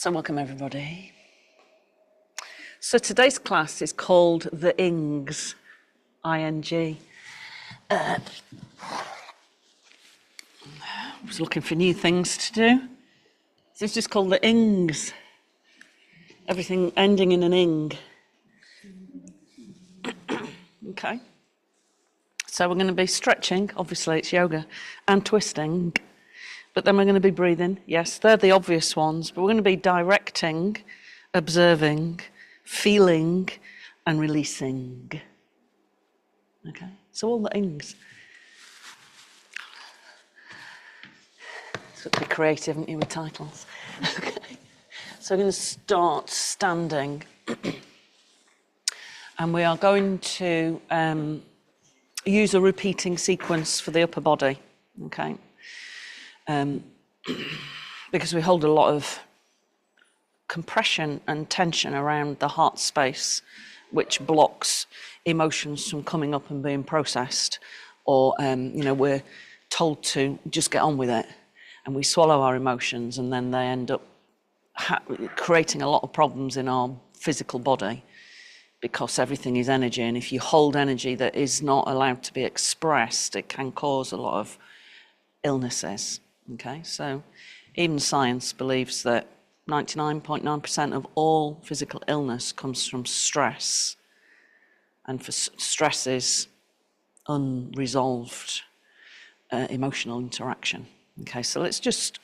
So welcome everybody. So today's class is called the Ings, I-N-G. I was looking for new things to do. So it's just called the Ings. Everything ending in an ing. Okay. So we're going to be stretching, obviously it's yoga, and twisting. But then we're going to be breathing. Yes, they're the obvious ones, but we're going to be directing, observing, feeling, and releasing. Okay, so all the ings. It's got to be creative, haven't you, with titles? Okay, so we're going to start standing. And we are going to use a repeating sequence for the upper body. Okay. Because we hold a lot of compression and tension around the heart space, which blocks emotions from coming up and being processed, or we're told to just get on with it, and we swallow our emotions, and then they end up creating a lot of problems in our physical body, because everything is energy, and if you hold energy that is not allowed to be expressed, it can cause a lot of illnesses. Okay, so even science believes that 99.9% of all physical illness comes from stress, and for stress is unresolved emotional interaction. Okay, so let's just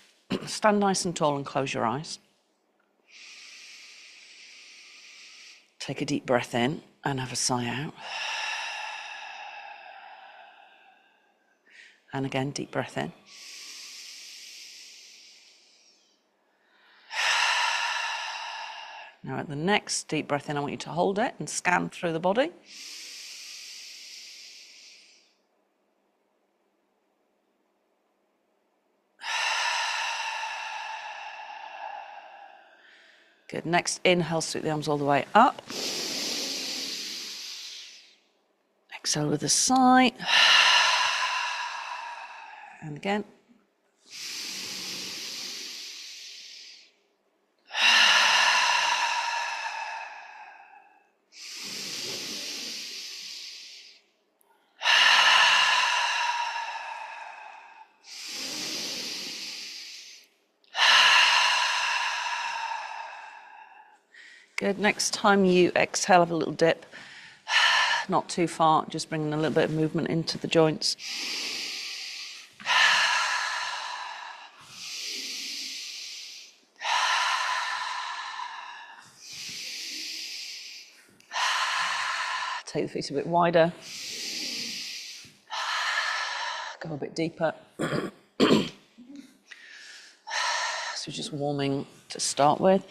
stand nice and tall and close your eyes. Take a deep breath in and have a sigh out. And again, deep breath in. Now at the next deep breath in, I want you to hold it and scan through the body. Good. Next, inhale, sweep the arms all the way up. Exhale with a sigh. And again. Good. Next time you exhale, have a little dip. Not too far, just bringing a little bit of movement into the joints. Take the feet a bit wider. Go a bit deeper. So just warming to start with.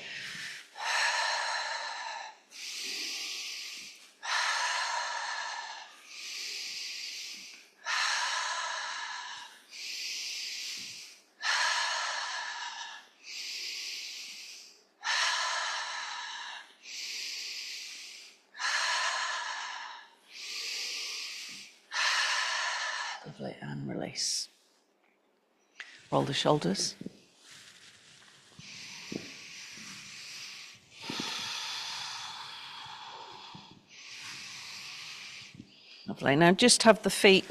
Lovely, and release. Roll the shoulders. Lovely. Now just have the feet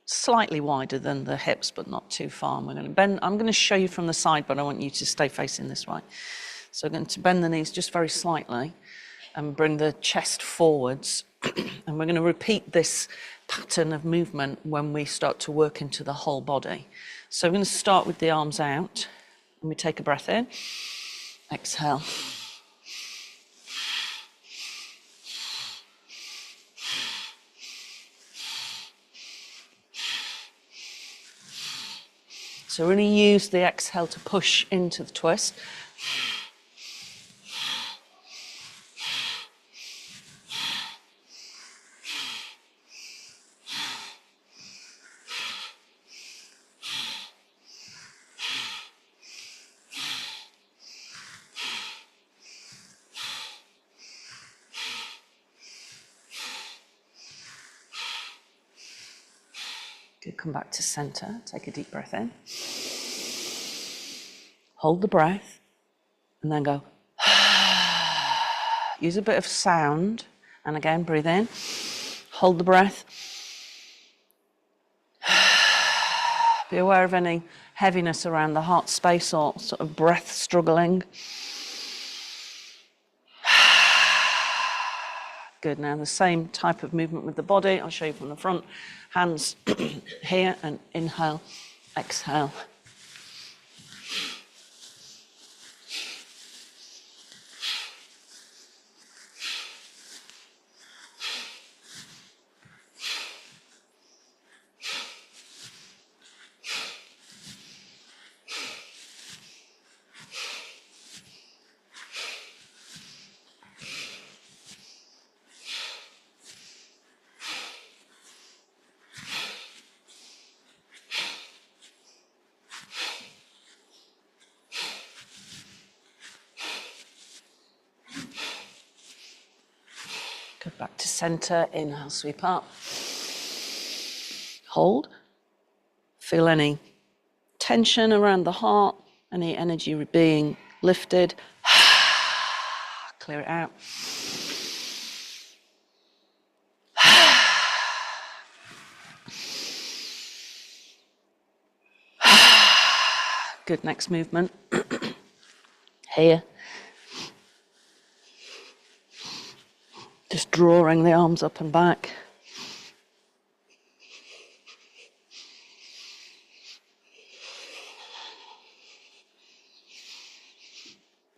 slightly wider than the hips, but not too far. And we're going to bend. I'm going to show you from the side, but I want you to stay facing this way. So we're going to bend the knees just very slightly and bring the chest forwards. And we're going to repeat this pattern of movement when we start to work into the whole body. So we're going to start with the arms out, and we take a breath in, exhale. So we're going to use the exhale to push into the twist. Good. Come back to center. Take a deep breath in. hold the breath, and then go. Use a bit of sound, and again, breathe in, hold the breath. Be aware of any heaviness around the heart space or sort of breath struggling. Good, now the same type of movement with the body. I'll show you from the front. Hands here, and inhale, exhale. Go back to center, inhale, sweep up. Hold. Feel any tension around the heart, any energy being lifted. Clear it out. Good, next movement. Here. Just drawing the arms up and back.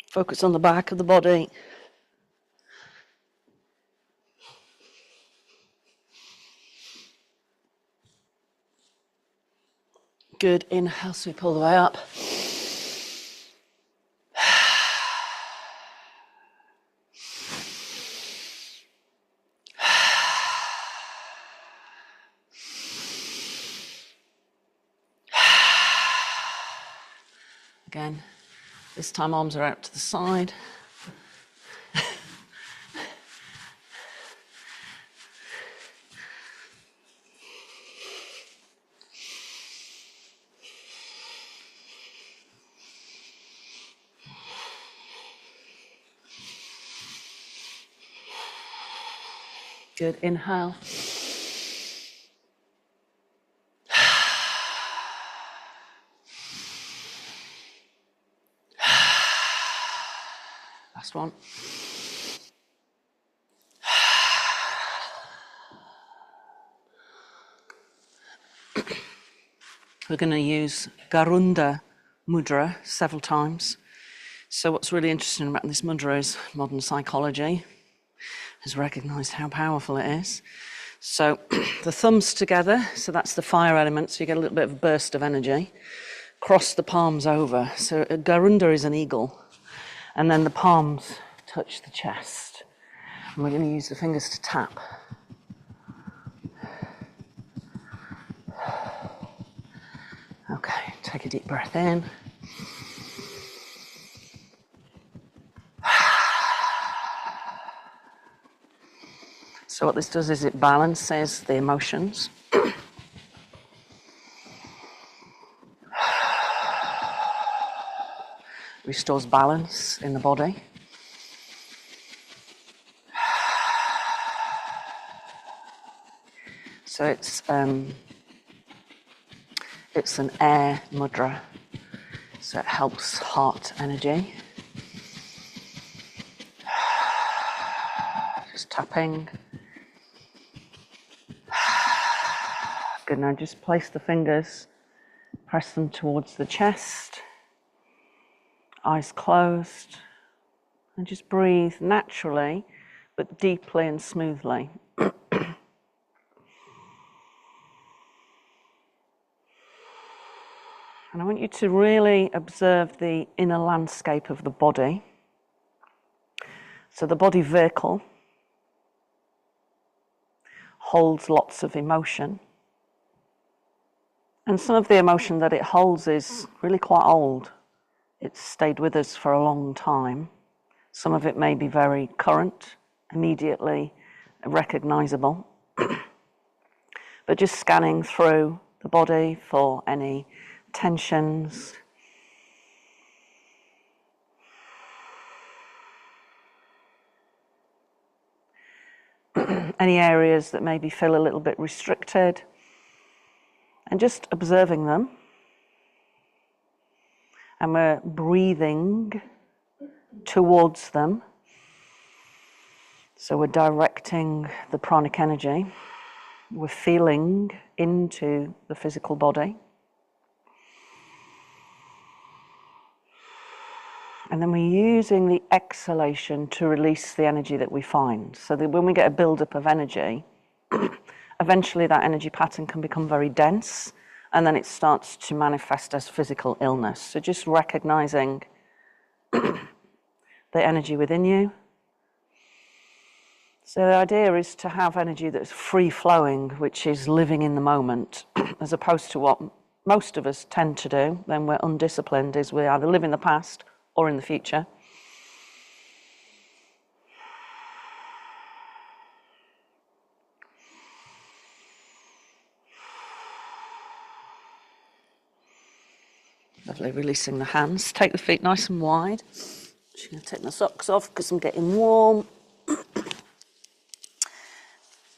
Focus on the back of the body. Good, inhale, sweep all the way up. Again, this time arms are out to the side. Good, inhale. Last one. We're going to use Garunda mudra several times. So what's really interesting about this mudra is modern psychology has recognized how powerful it is. So the thumbs together, so that's the fire element, so you get a little bit of a burst of energy. Cross the palms over. So Garunda is an eagle. And then the palms touch the chest. And we're going to use the fingers to tap. Okay, take a deep breath in. So what this does is it balances the emotions. Restores balance in the body. So it's an air mudra, so it helps heart energy. Just tapping. Good, now just place the fingers, press them towards the chest, eyes closed, and just breathe naturally, but deeply and smoothly. And I want you to really observe the inner landscape of the body. So the body vehicle holds lots of emotion. And some of the emotion that it holds is really quite old. It's stayed with us for a long time. Some of it may be very current, immediately recognizable. But just scanning through the body for any tensions, any areas that maybe feel a little bit restricted, and just observing them. And we're breathing towards them. So we're directing the pranic energy. We're feeling into the physical body. And then we're using the exhalation to release the energy that we find. So that when we get a build-up of energy, eventually that energy pattern can become very dense, and then it starts to manifest as physical illness. So just recognizing the energy within you. So the idea is to have energy that's free-flowing, which is living in the moment, as opposed to what most of us tend to do when we're undisciplined, is we either live in the past or in the future. Lovely, releasing the hands. Take the feet nice and wide. Just going to take my socks off because I'm getting warm.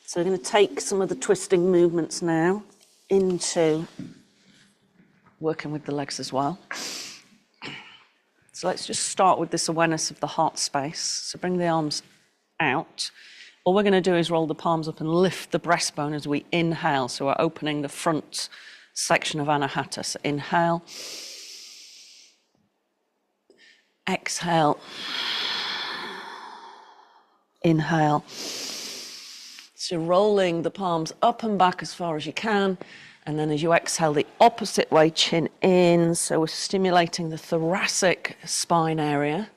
So we're going to take some of the twisting movements now into working with the legs as well. So let's just start with this awareness of the heart space. So bring the arms out. All we're going to do is roll the palms up and lift the breastbone as we inhale. So we're opening the front section of Anahata. So inhale. Exhale. Inhale. So rolling the palms up and back as far as you can. And then as you exhale, the opposite way, chin in. So we're stimulating the thoracic spine area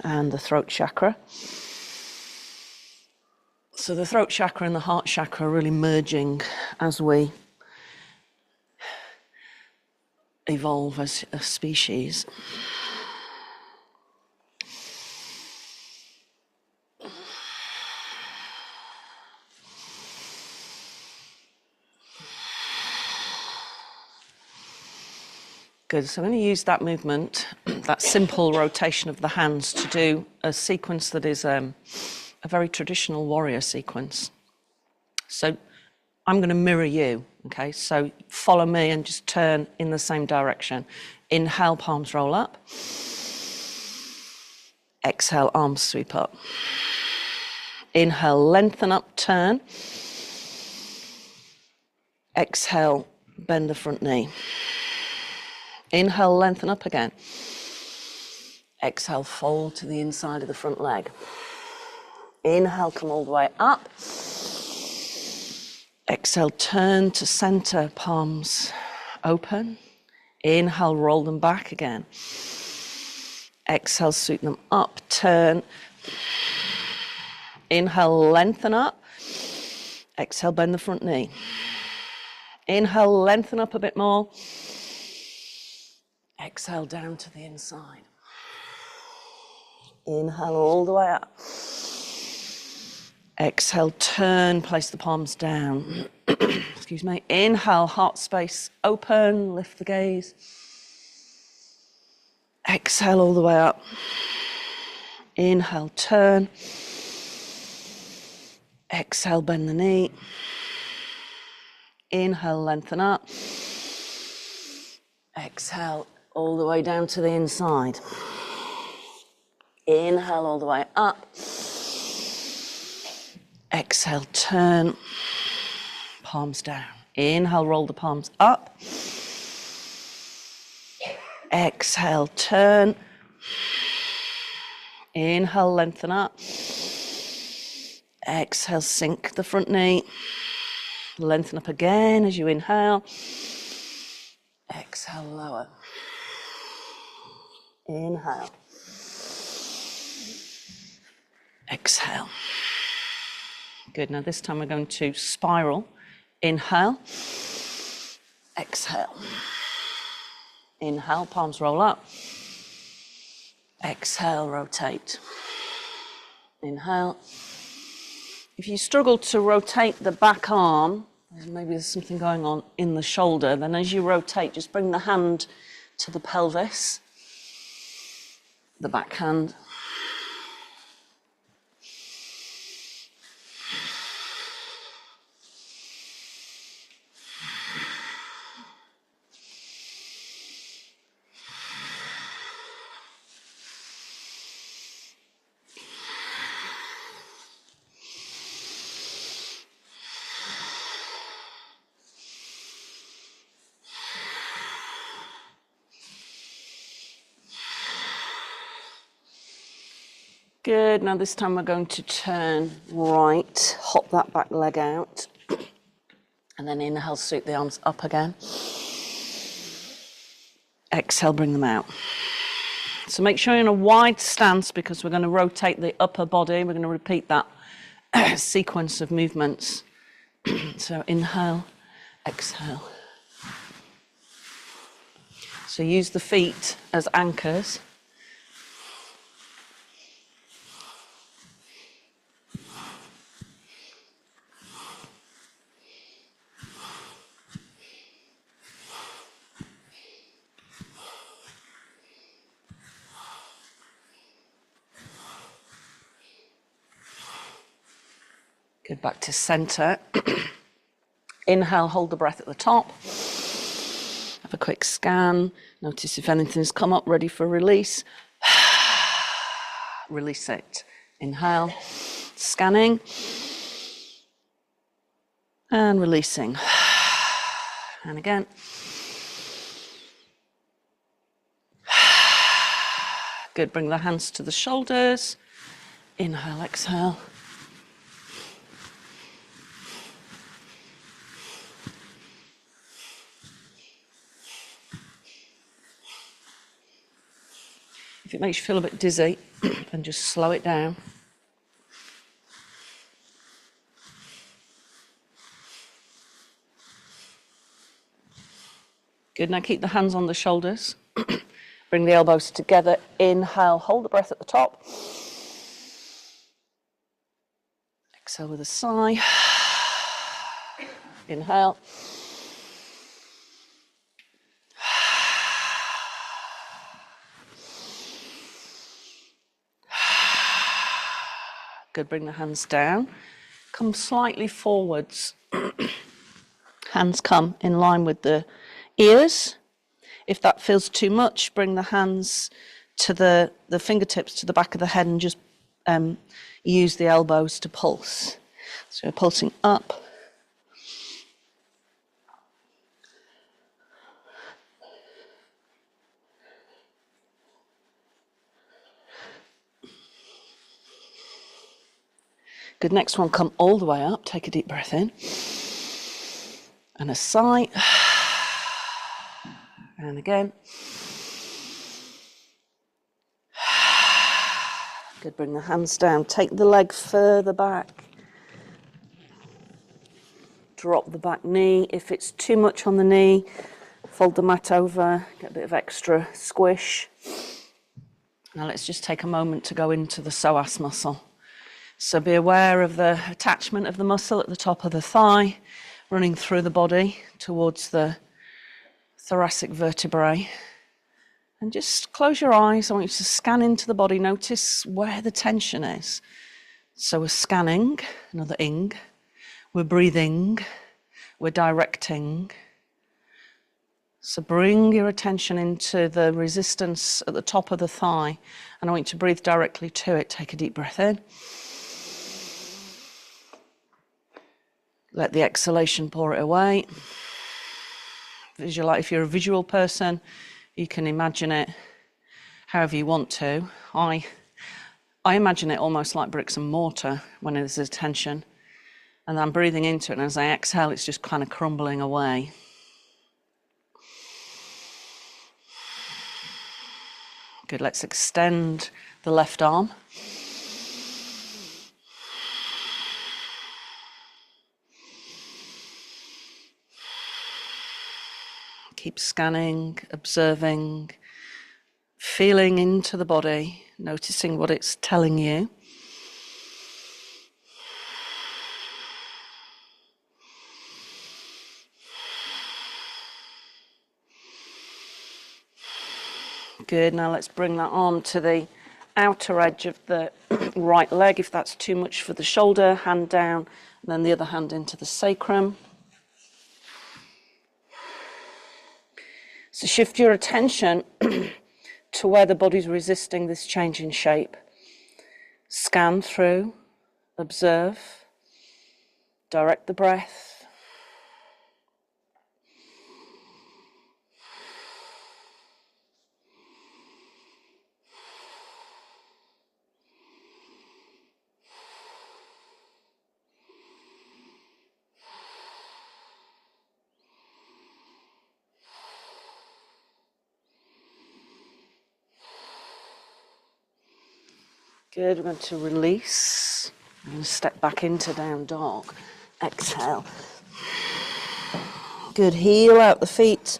and the throat chakra. So the throat chakra and the heart chakra are really merging as we evolve as a species. Good, so I'm going to use that movement, that simple rotation of the hands, to do a sequence that is a very traditional warrior sequence. So I'm going to mirror you, okay? So follow me and just turn in the same direction. Inhale, palms roll up. Exhale, arms sweep up. Inhale, lengthen up, turn. Exhale, bend the front knee. Inhale, lengthen up again. Exhale, fold to the inside of the front leg. Inhale, come all the way up. Exhale, turn to center, palms open. Inhale, roll them back again. Exhale, sweep them up, turn. Inhale, lengthen up. Exhale, bend the front knee. Inhale, lengthen up a bit more. Exhale, down to the inside. Inhale all the way up. Exhale, turn, place the palms down. Excuse me. Inhale, heart space open, lift the gaze. Exhale all the way up. Inhale, turn. Exhale, bend the knee. Inhale, lengthen up. Exhale, all the way down to the inside. Inhale all the way up. Exhale, turn. Palms down. Inhale, roll the palms up. Exhale, turn. Inhale, lengthen up. Exhale, sink the front knee. Lengthen up again as you inhale. Exhale, lower. Inhale. Exhale. Good, now this time we're going to spiral. Inhale. Exhale. Inhale, palms roll up. Exhale, rotate. Inhale. If you struggle to rotate the back arm, maybe there's something going on in the shoulder, then as you rotate, just bring the hand to the pelvis, the back hand. Good. Now this time we're going to turn right, hop that back leg out, and then inhale, sweep the arms up again. Exhale, bring them out. So make sure you're in a wide stance because we're going to rotate the upper body. We're going to repeat that sequence of movements. So inhale, exhale. So use the feet as anchors. Good, back to center. Inhale, hold the breath at the top. Have a quick scan. Notice if anything's come up, ready for release. Release it. Inhale, scanning. And releasing. And again. Good, bring the hands to the shoulders. Inhale, exhale. If it makes you feel a bit dizzy, then just slow it down. Good, now keep the hands on the shoulders. Bring the elbows together. Inhale, hold the breath at the top. Exhale with a sigh. Inhale. Good, bring the hands down. Come slightly forwards. Hands come in line with the ears. If that feels too much, bring the hands to the fingertips to the back of the head and just use the elbows to pulse. So we're pulsing up. Good, next one, come all the way up. Take a deep breath in. And a sigh. And again. Good, bring the hands down. Take the leg further back. Drop the back knee. If it's too much on the knee, fold the mat over, get a bit of extra squish. Now let's just take a moment to go into the psoas muscle. So be aware of the attachment of the muscle at the top of the thigh, running through the body towards the thoracic vertebrae. And just close your eyes. I want you to scan into the body. Notice where the tension is. So we're scanning, another ing. We're breathing. We're directing. So bring your attention into the resistance at the top of the thigh. And I want you to breathe directly to it. Take a deep breath in. Let the exhalation pour it away. Visualize. If you're a visual person, you can imagine it however you want to. I imagine it almost like bricks and mortar when there's a tension. And I'm breathing into it, and as I exhale, it's just kind of crumbling away. Good, let's extend the left arm. Keep scanning, observing, feeling into the body, noticing what it's telling you. Good, now let's bring that arm to the outer edge of the right leg. If that's too much for the shoulder, hand down, and then the other hand into the sacrum. So shift your attention to where the body's resisting this change in shape. Scan through, observe, direct the breath. Good, we're going to release. I'm going to step back into down dog. Exhale. Good, heel out the feet.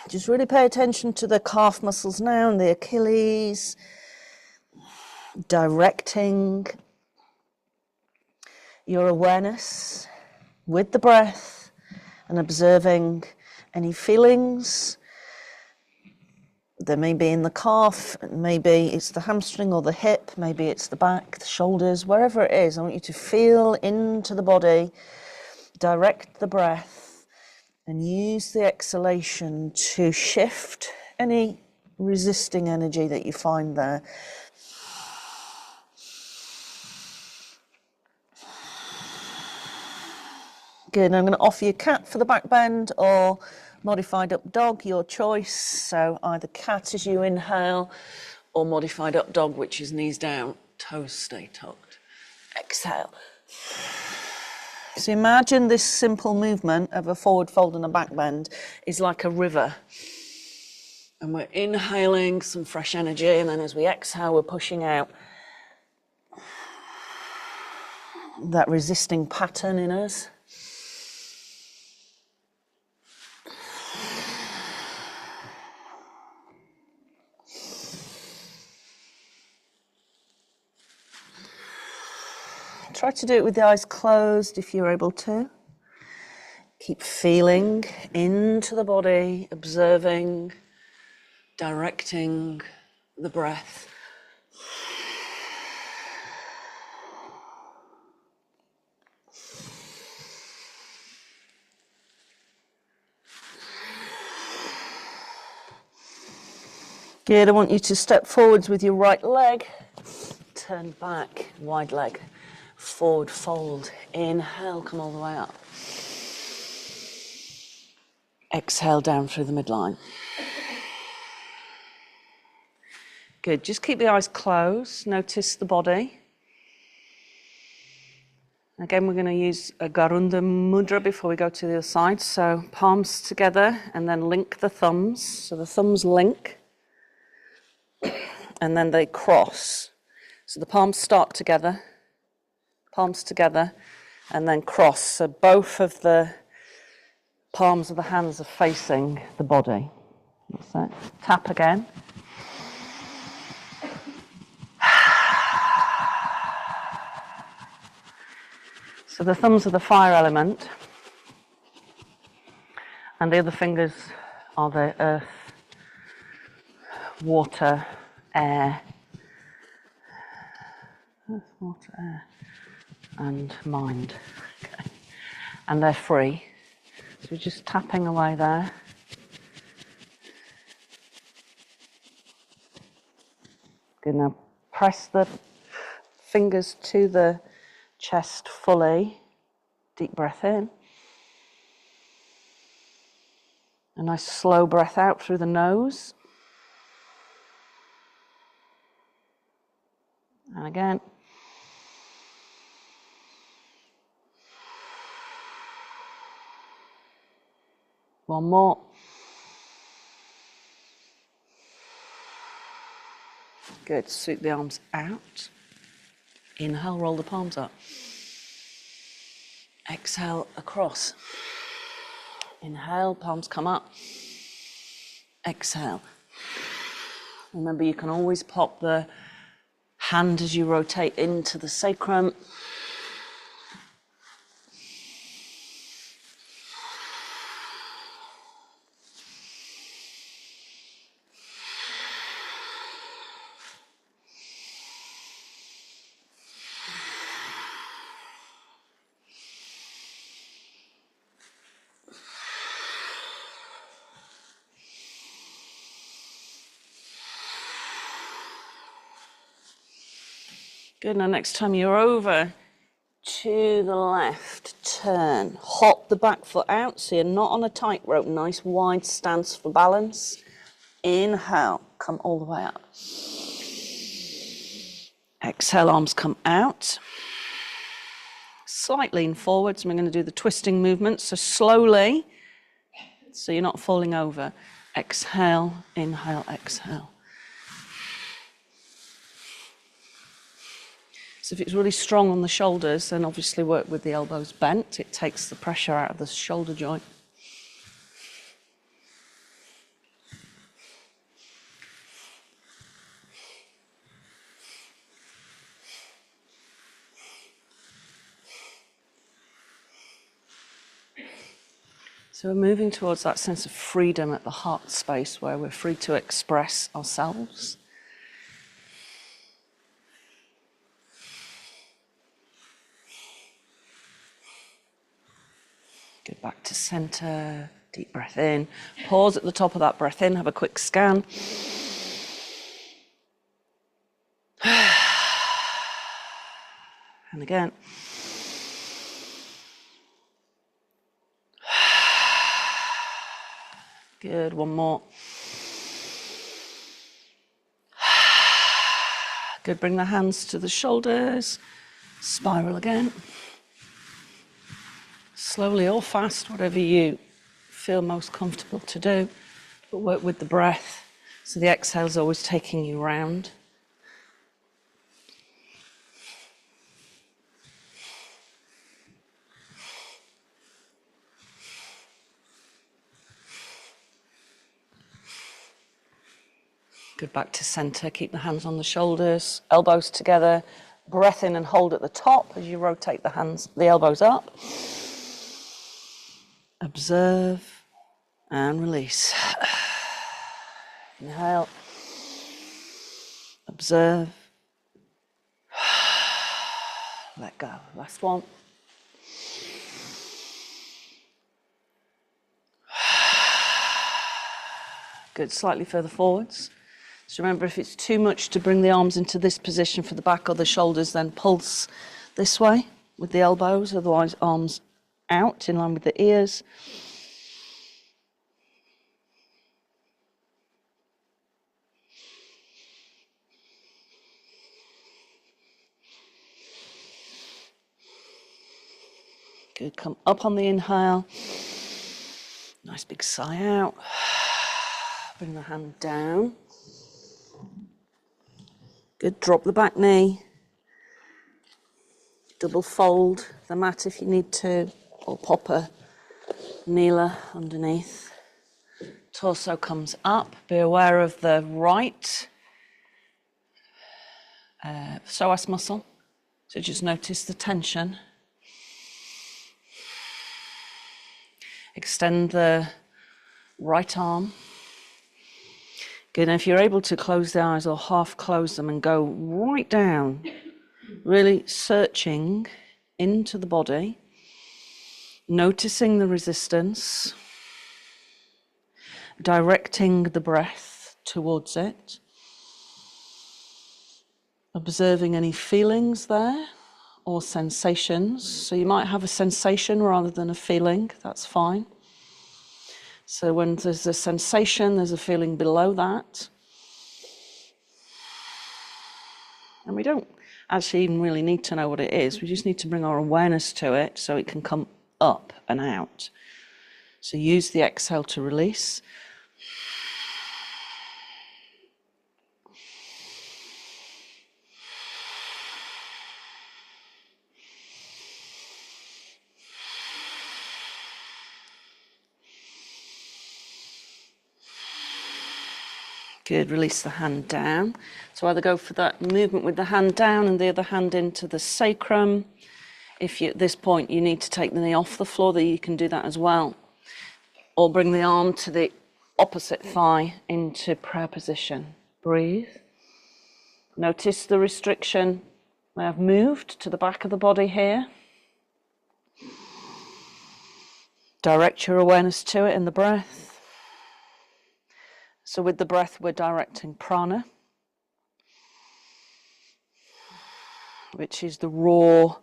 Just really pay attention to the calf muscles now and the Achilles. Directing your awareness with the breath and observing any feelings. There may be in the calf, maybe it's the hamstring or the hip, maybe it's the back, the shoulders, wherever it is. I want you to feel into the body, direct the breath, and use the exhalation to shift any resisting energy that you find there. Good, I'm going to offer you cat for the back bend or modified up dog, your choice. So either cat as you inhale or modified up dog, which is knees down, toes stay tucked. Exhale. So imagine this simple movement of a forward fold and a back bend is like a river. And we're inhaling some fresh energy, and then as we exhale, we're pushing out that resisting pattern in us. Try to do it with the eyes closed if you're able to. Keep feeling into the body, observing, directing the breath. Good, I want you to step forwards with your right leg, turn back, wide leg, forward fold, inhale, come all the way up. Exhale down through the midline. Good, just keep the eyes closed, notice the body. Again, we're going to use a Garunda Mudra before we go to the other side. So palms together and then link the thumbs. So the thumbs link and then they cross. So the palms start together, and then cross. So both of the palms of the hands are facing the body. That's it. Tap again. So the thumbs are the fire element, and the other fingers are the earth, water, air. Earth, water, air, and mind. Okay. And they're free. So we're just tapping away there. Good, now press the fingers to the chest fully. Deep breath in. A nice slow breath out through the nose. And again. One more. Good, sweep the arms out. Inhale, roll the palms up. Exhale, across. Inhale, palms come up. Exhale. Remember, you can always pop the hand as you rotate into the sacrum. Good, now next time you're over to the left, turn, hop the back foot out so you're not on a tightrope, nice wide stance for balance. Inhale, come all the way up. Exhale, arms come out. Slight lean forwards, and we're going to do the twisting movement, so slowly, so you're not falling over. Exhale, inhale, exhale. So if it's really strong on the shoulders, then obviously work with the elbows bent. It takes the pressure out of the shoulder joint. So we're moving towards that sense of freedom at the heart space where we're free to express ourselves. Go back to center, deep breath in. Pause at the top of that breath in, have a quick scan. And again. Good, one more. Good, bring the hands to the shoulders. Spiral again. Slowly or fast, whatever you feel most comfortable to do. But work with the breath. So the exhale is always taking you round. Good, back to center. Keep the hands on the shoulders, elbows together. Breath in and hold at the top as you rotate the elbows up. Observe and release. Inhale. Observe. Let go. Last one. Good, slightly further forwards. So remember, if it's too much to bring the arms into this position for the back or the shoulders, then pulse this way with the elbows, otherwise arms out in line with the ears. Good, come up on the inhale. Nice big sigh out. Bring the hand down. Good, drop the back knee. Double fold the mat if you need to, or pop a kneeler underneath. Torso comes up. Be aware of the right psoas muscle. So just notice the tension. Extend the right arm. Good, and if you're able to close the eyes or half close them and go right down, really searching into the body, noticing the resistance, directing the breath towards it, observing any feelings there or sensations. So you might have a sensation rather than a feeling, that's fine. So when there's a sensation, there's a feeling below that. And we don't actually even really need to know what it is. We just need to bring our awareness to it so it can come up and out. So use the exhale to release. Good, release the hand down. So either go for that movement with the hand down and the other hand into the sacrum. If you, at this point you need to take the knee off the floor, then you can do that as well. Or bring the arm to the opposite thigh into prayer position. Breathe. Notice the restriction. I've moved to the back of the body here. Direct your awareness to it in the breath. So with the breath, we're directing prana, which is the raw,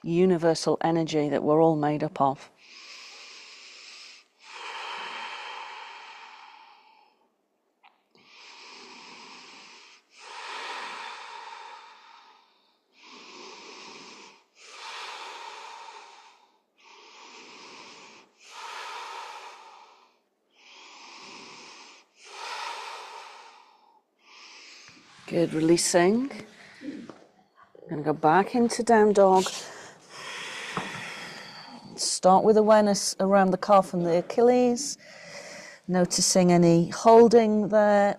universal energy that we're all made up of. Good, releasing. Going to go back into down dog. Start with awareness around the calf and the Achilles, noticing any holding there.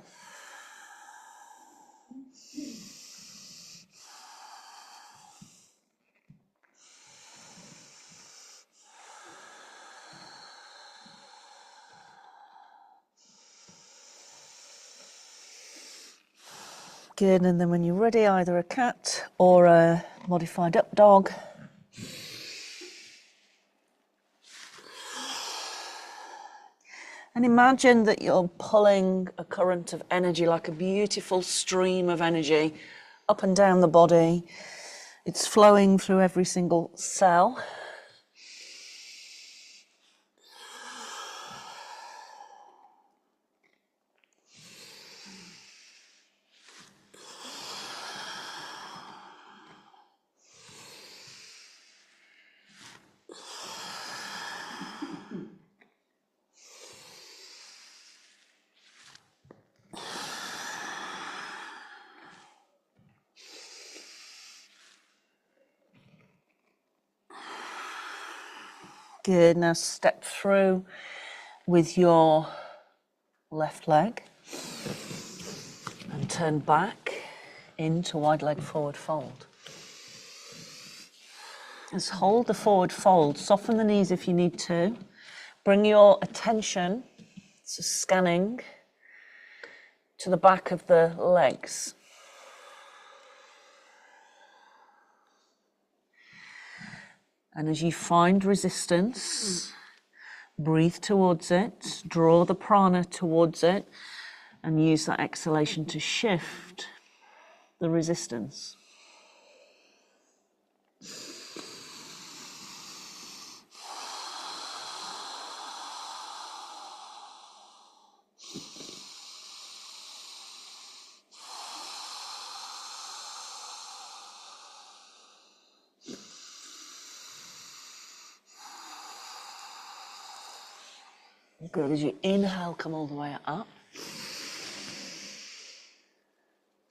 Good, and then when you're ready, either a cat or a modified up dog. And imagine that you're pulling a current of energy, like a beautiful stream of energy, up and down the body. It's flowing through every single cell. Good, now step through with your left leg and turn back into wide leg forward fold. Just hold the forward fold, soften the knees if you need to. Bring your attention to scanning to the back of the legs. And as you find resistance, breathe towards it, draw the prana towards it, and use that exhalation to shift the resistance. Good, as you inhale, come all the way up.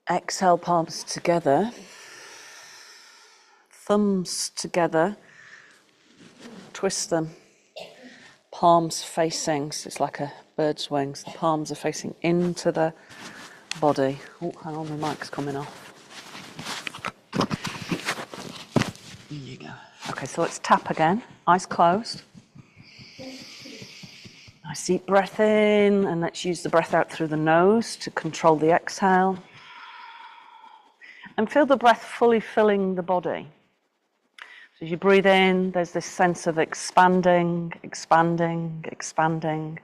Exhale, palms together. Thumbs together. Twist them. Palms facing, so it's like a bird's wings. The palms are facing into the body. Oh, hang on, my mic's coming off. There you go. Okay, so let's tap again. Eyes closed. Nice deep breath in, and let's use the breath out through the nose to control the exhale. And feel the breath fully filling the body. So as you breathe in, there's this sense of expanding, expanding, expanding.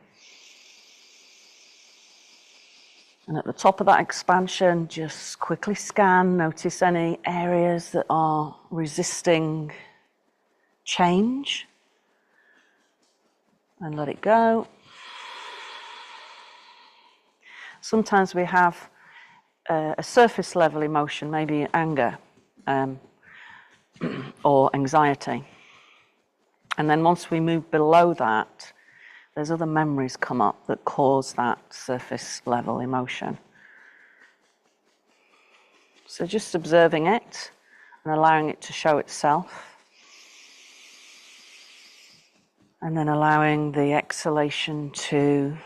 And at the top of that expansion, just quickly scan, notice any areas that are resisting change. And let it go. Sometimes we have a surface level emotion, maybe anger or anxiety. And then once we move below that, there's other memories come up that cause that surface level emotion. So just observing it and allowing it to show itself. And then allowing the exhalation to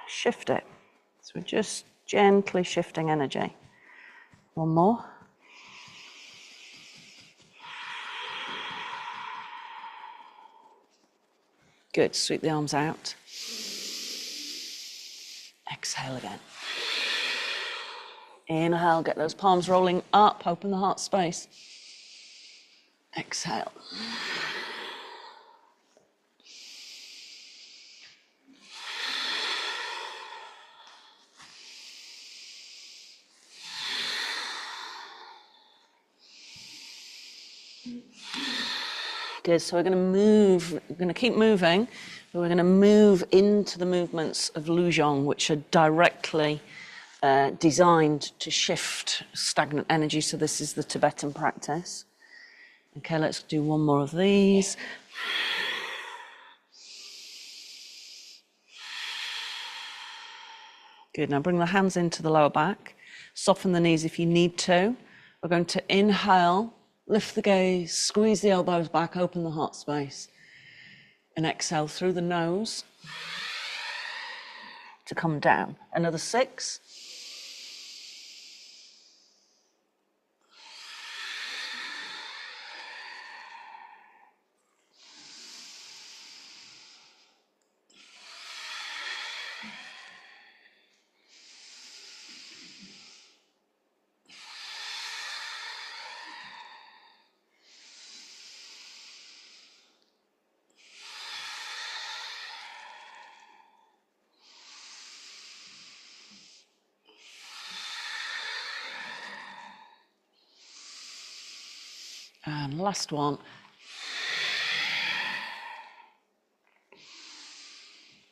shift it. So we're just gently shifting energy. One more. Good, sweep the arms out. Exhale again. Inhale, get those palms rolling up, open the heart space. Exhale. Good, so we're going to move, we're going to keep moving, but we're going to move into the movements of Luzhong, which are directly designed to shift stagnant energy. So this is the Tibetan practice. Okay, let's do one more of these. Good, now bring the hands into the lower back. Soften the knees if you need to. We're going to inhale, lift the gaze, squeeze the elbows back, open the heart space, and exhale through the nose to come down. Another 6. And last one.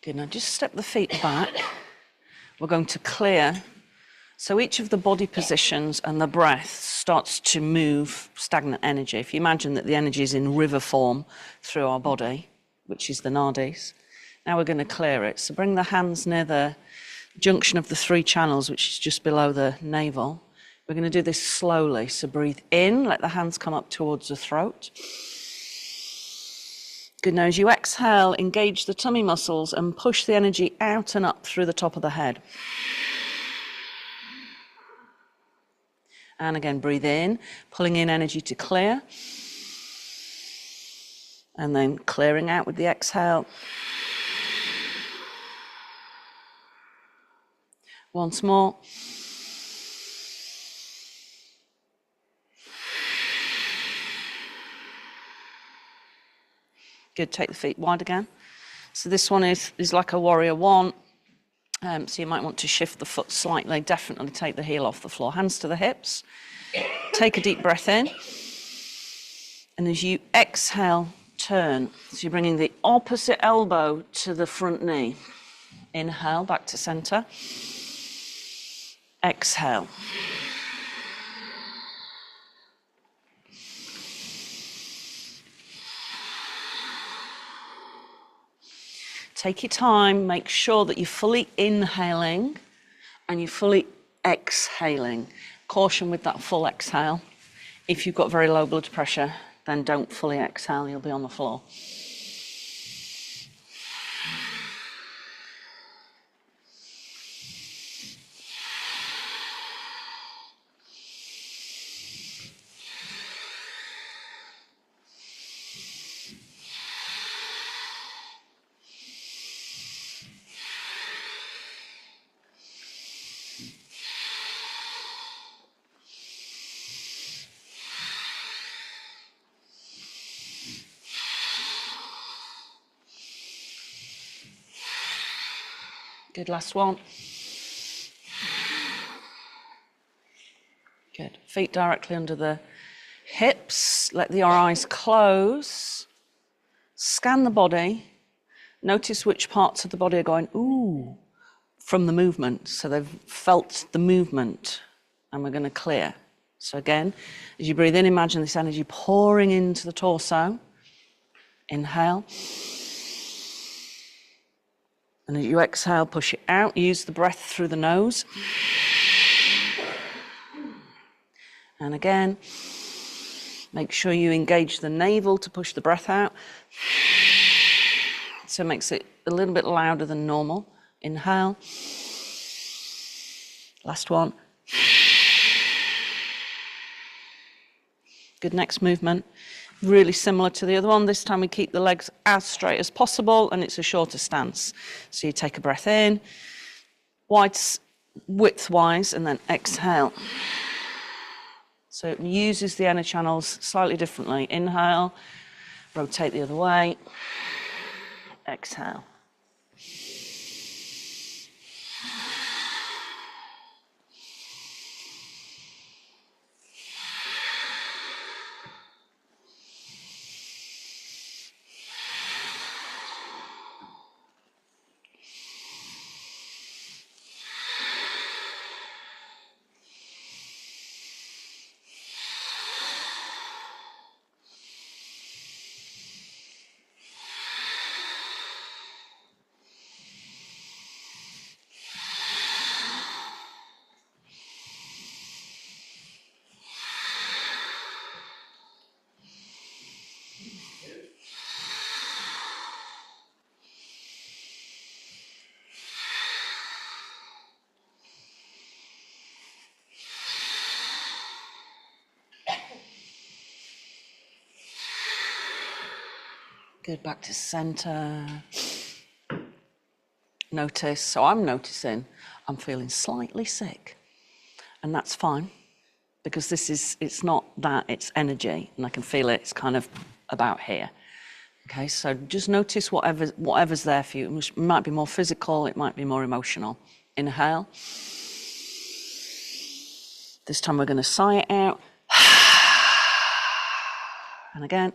Good, now just step the feet back. We're going to clear. So each of the body positions and the breath starts to move stagnant energy. If you imagine that the energy is in river form through our body, which is the nadis, now we're going to clear it. So bring the hands near the junction of the 3 channels, which is just below the navel. We're going to do this slowly. So breathe in, let the hands come up towards the throat. Good, now as you exhale, engage the tummy muscles and push the energy out and up through the top of the head. And again, breathe in, pulling in energy to clear. And then clearing out with the exhale. Once more. Good, take the feet wide again. So this one is like a warrior 1. So you might want to shift the foot slightly. Definitely take the heel off the floor. Hands to the hips. Take a deep breath in. And as you exhale, turn. So you're bringing the opposite elbow to the front knee. Inhale, back to center. Exhale. Take your time, make sure that you're fully inhaling and you're fully exhaling. Caution with that full exhale. If you've got very low blood pressure, then don't fully exhale, you'll be on the floor. Good, last one. Good. Feet directly under the hips. Let your eyes close. Scan the body. Notice which parts of the body are going, ooh, from the movement. So they've felt the movement. And we're going to clear. So again, as you breathe in, imagine this energy pouring into the torso. Inhale. And as you exhale, push it out. Use the breath through the nose. And again, make sure you engage the navel to push the breath out. So it makes it a little bit louder than normal. Inhale. Last one. Good, next movement. Really similar to the other one. This time we keep the legs as straight as possible and it's a shorter stance. So you take a breath in, width-wise, and then exhale. So it uses the inner channels slightly differently. Inhale, rotate the other way, exhale. Good, back to center. Notice, so I'm noticing I'm feeling slightly sick. And that's fine, because it's not that, it's energy, and I can feel it, it's kind of about here. Okay, so just notice whatever's there for you. It might be more physical, it might be more emotional. Inhale. This time we're going to sigh it out. And again.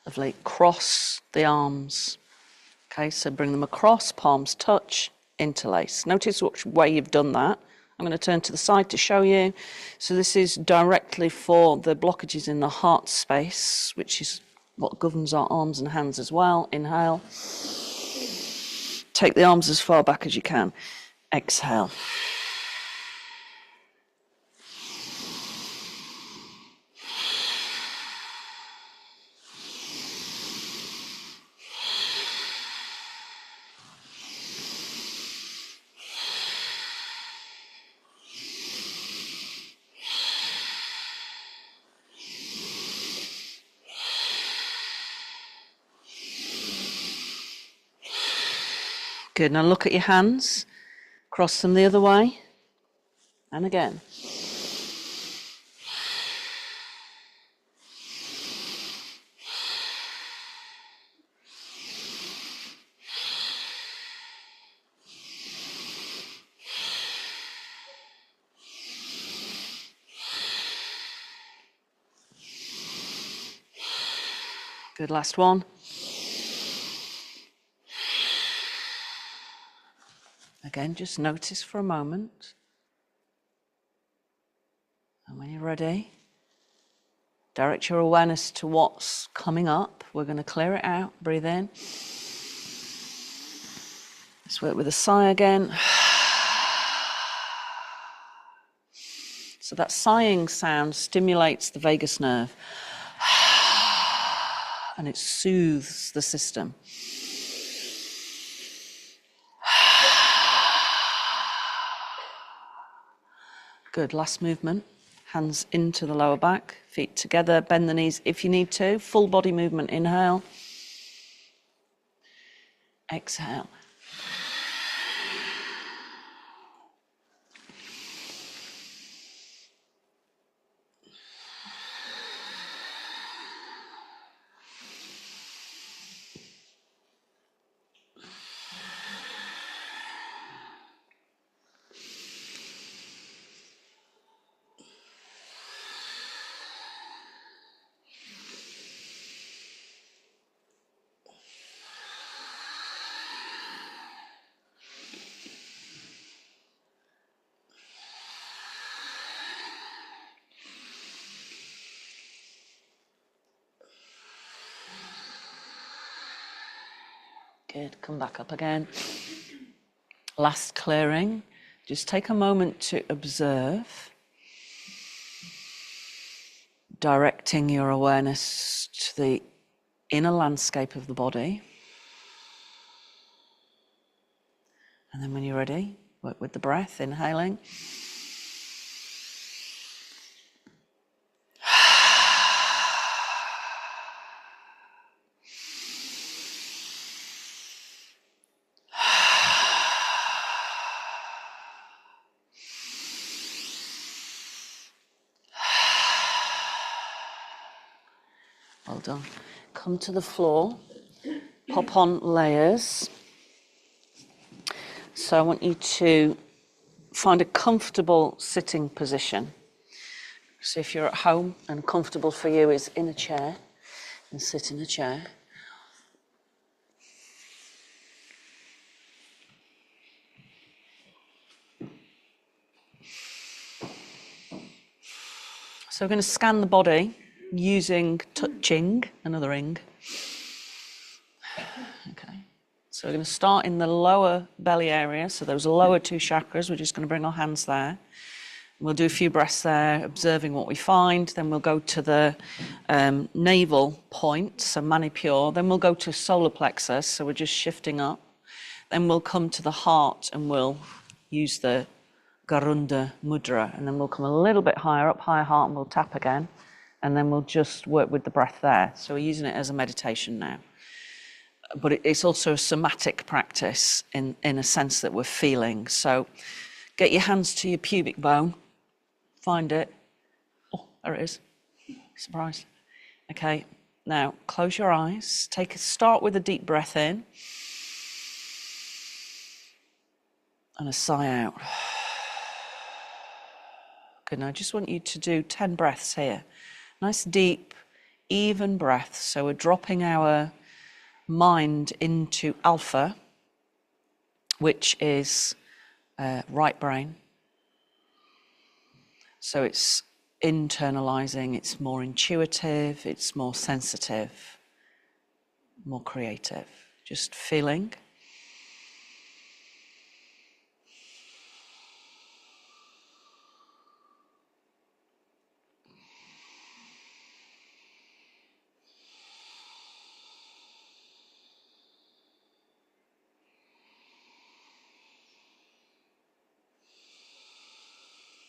Lovely. Cross the arms. Okay, so bring them across, palms touch, interlace. Notice which way you've done that. I'm going to turn to the side to show you. So this is directly for the blockages in the heart space, which is what governs our arms and hands as well. Inhale. Take the arms as far back as you can. Exhale. Good, now look at your hands, cross them the other way, and again. Good, last one. Again, just notice for a moment. And when you're ready, direct your awareness to what's coming up. We're going to clear it out. Breathe in. Let's work with a sigh again. So that sighing sound stimulates the vagus nerve. And it soothes the system. Good, last movement. Hands into the lower back, feet together, bend the knees if you need to. Full body movement, inhale. Exhale. Good, come back up again. Last clearing. Just take a moment to observe, directing your awareness to the inner landscape of the body. And then when you're ready, work with the breath, inhaling. Well done. Come to the floor, pop on layers. So I want you to find a comfortable sitting position. So if you're at home and comfortable for you is in a chair, and sit in a chair. So we're going to scan the body using touching, another ing. Okay. So we're going to start in the lower belly area. So those lower two chakras, we're just going to bring our hands there. We'll do a few breaths there, observing what we find. Then we'll go to the navel point, so Manipure. Then we'll go to solar plexus, so we're just shifting up. Then we'll come to the heart and we'll use the Garunda Mudra, and then we'll come a little bit higher up, higher heart, and we'll tap again, and then we'll just work with the breath there. So we're using it as a meditation now. But it's also a somatic practice in a sense that we're feeling. So get your hands to your pubic bone, find it. Oh, there it is. Surprise. Okay, now close your eyes. Start with a deep breath in and a sigh out. Good, now I just want you to do 10 breaths here. Nice deep, even breaths. So we're dropping our mind into alpha, which is right brain. So it's internalizing, it's more intuitive, it's more sensitive, more creative. Just feeling.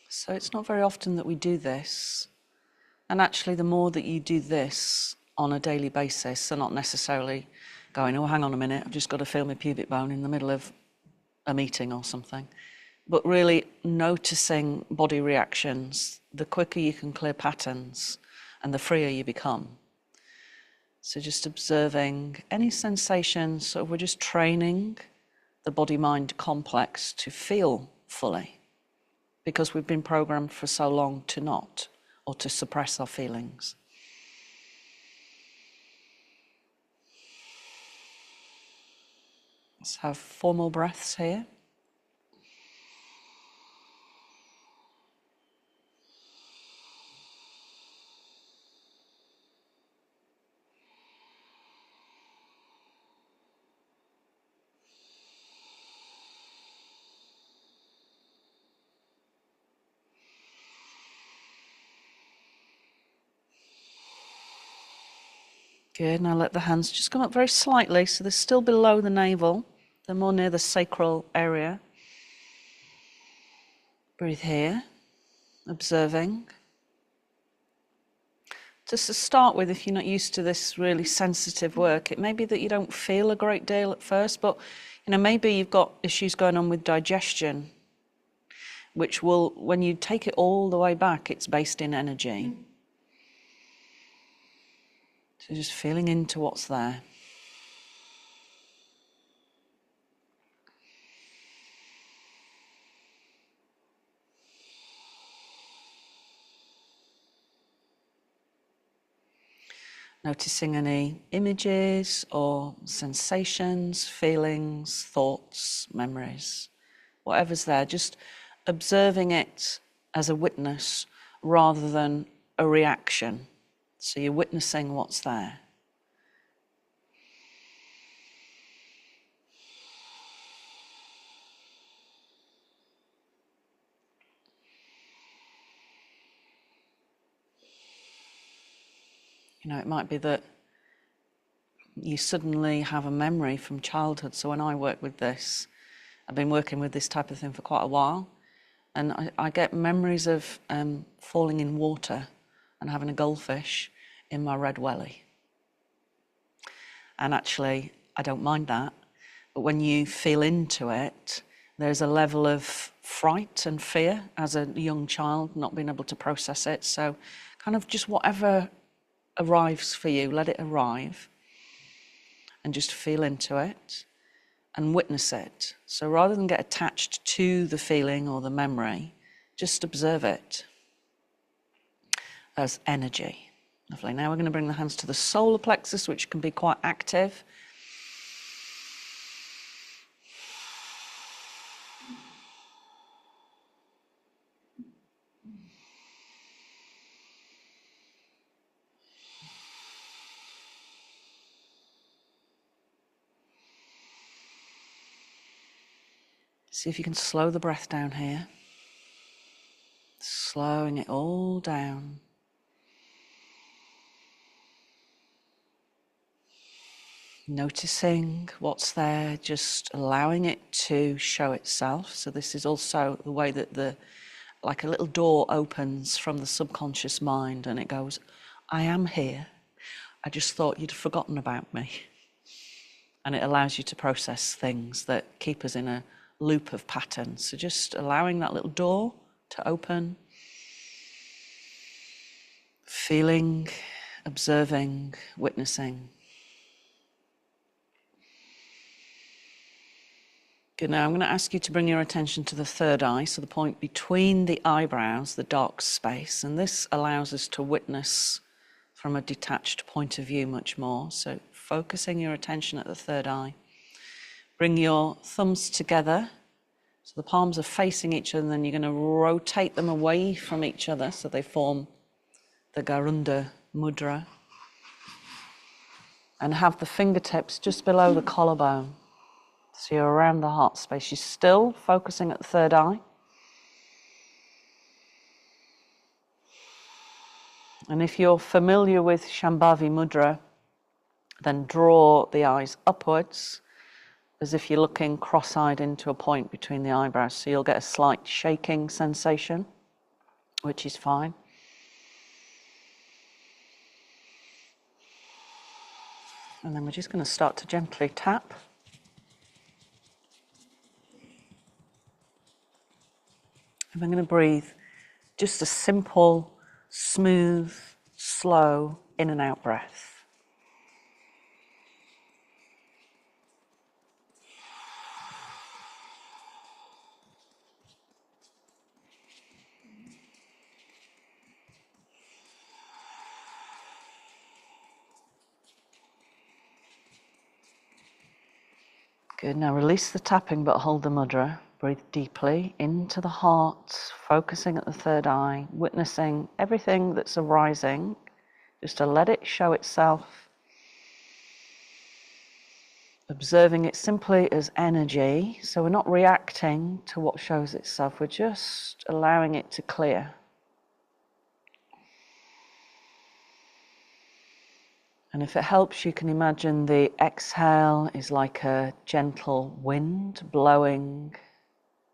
So it's not very often that we do this. And actually, the more that you do this on a daily basis, so not necessarily going, oh, hang on a minute, I've just got to feel my pubic bone in the middle of a meeting or something. But really noticing body reactions, the quicker you can clear patterns and the freer you become. So just observing any sensations, so we're just training the body-mind complex to feel fully, because we've been programmed for so long to not, or to suppress our feelings. Let's have 4 more breaths here. Good, now let the hands just come up very slightly, so they're still below the navel. They're more near the sacral area. Breathe here, observing. Just to start with, if you're not used to this really sensitive work, it may be that you don't feel a great deal at first, but maybe you've got issues going on with digestion, which will, when you take it all the way back, it's based in energy. So just feeling into what's there. Noticing any images or sensations, feelings, thoughts, memories, whatever's there, just observing it as a witness rather than a reaction. So you're witnessing what's there. It might be that you suddenly have a memory from childhood. So when I work with this, I've been working with this type of thing for quite a while, and I get memories of falling in water and having a goldfish in my red welly. And actually, I don't mind that, but when you feel into it, there's a level of fright and fear as a young child, not being able to process it. So kind of just whatever arrives for you, let it arrive, and just feel into it and witness it. So rather than get attached to the feeling or the memory, just observe it as energy. Lovely. Now we're going to bring the hands to the solar plexus, which can be quite active. See if you can slow the breath down here. Slowing it all down. Noticing what's there, just allowing it to show itself. So this is also the way that like a little door opens from the subconscious mind and it goes, I am here. I just thought you'd forgotten about me. And it allows you to process things that keep us in a loop of patterns. So just allowing that little door to open, feeling, observing, witnessing. Good, now I'm going to ask you to bring your attention to the third eye, so the point between the eyebrows, the dark space, and this allows us to witness from a detached point of view much more. So focusing your attention at the third eye. Bring your thumbs together, so the palms are facing each other, and then you're going to rotate them away from each other so they form the Garunda Mudra. And have the fingertips just below the collarbone. So you're around the heart space. You're still focusing at the third eye. And if you're familiar with Shambhavi Mudra, then draw the eyes upwards as if you're looking cross-eyed into a point between the eyebrows. So you'll get a slight shaking sensation, which is fine. And then we're just going to start to gently tap. And we're going to breathe just a simple, smooth, slow in and out breath. Good, now release the tapping but hold the mudra. Breathe deeply into the heart, focusing at the third eye, witnessing everything that's arising, just to let it show itself. Observing it simply as energy, so we're not reacting to what shows itself, we're just allowing it to clear. And if it helps, you can imagine the exhale is like a gentle wind blowing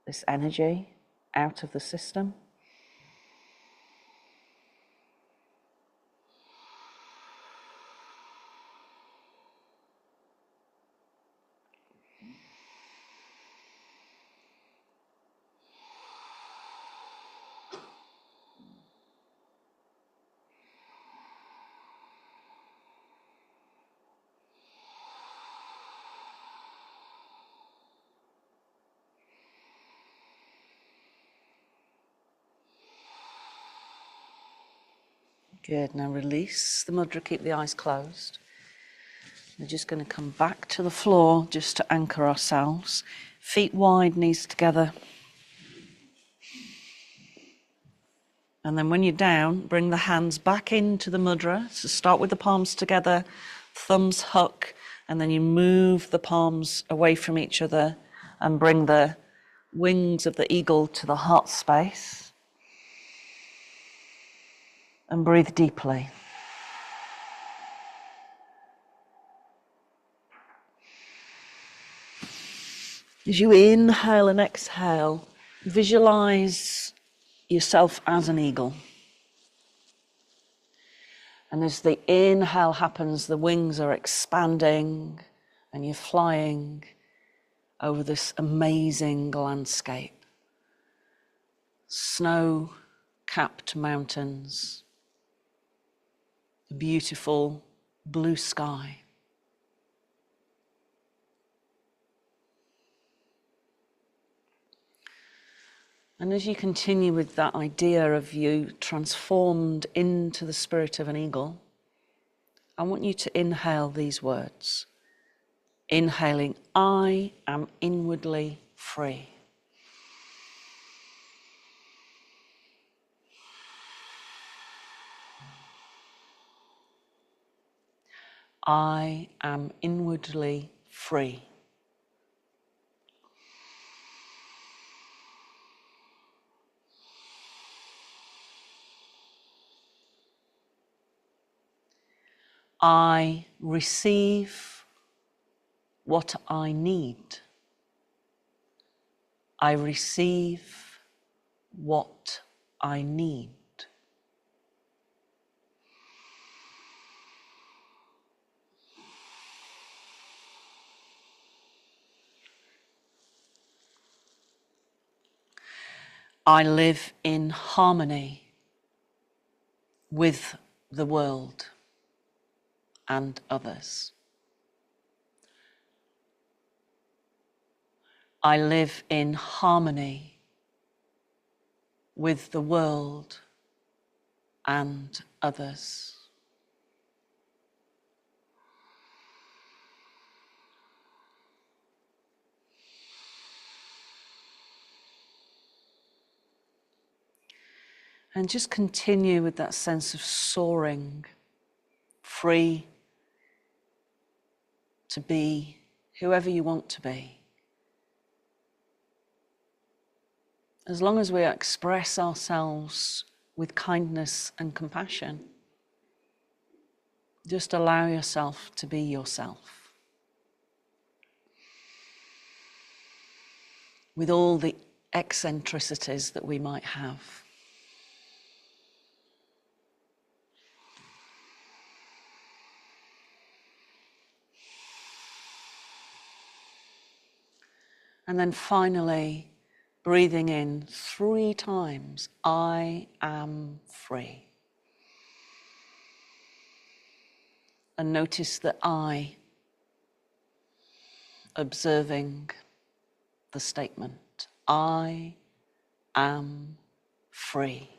this energy out of the system. Good, now release the mudra, keep the eyes closed. We're just going to come back to the floor just to anchor ourselves. Feet wide, knees together. And then when you're down, bring the hands back into the mudra. So start with the palms together, thumbs hook, and then you move the palms away from each other and bring the wings of the eagle to the heart space. And breathe deeply. As you inhale and exhale, visualize yourself as an eagle. And as the inhale happens, the wings are expanding and you're flying over this amazing landscape. Snow-capped mountains, a beautiful blue sky. And as you continue with that idea of you transformed into the spirit of an eagle, I want you to inhale these words. Inhaling, I am inwardly free. I am inwardly free. I receive what I need. I receive what I need. I live in harmony with the world and others. I live in harmony with the world and others. And just continue with that sense of soaring, free to be whoever you want to be. As long as we express ourselves with kindness and compassion, just allow yourself to be yourself. With all the eccentricities that we might have. And then finally, breathing in 3 times, I am free. And notice the I observing the statement, I am free.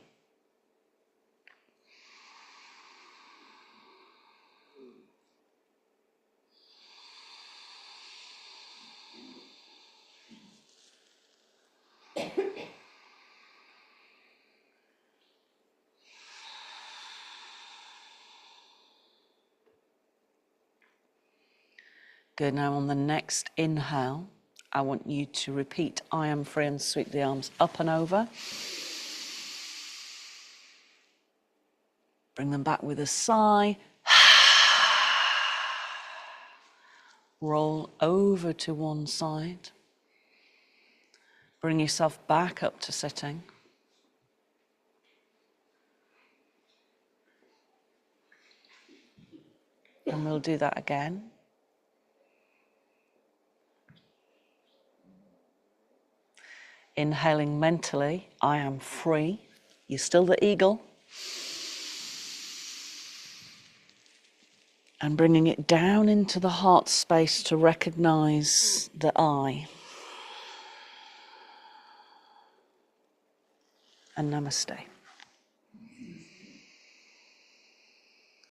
Good, now on the next inhale, I want you to repeat, I am free, and sweep the arms up and over. Bring them back with a sigh. Roll over to one side. Bring yourself back up to sitting. And we'll do that again. Inhaling mentally, I am free. You're still the eagle. And bringing it down into the heart space to recognize the I. And namaste.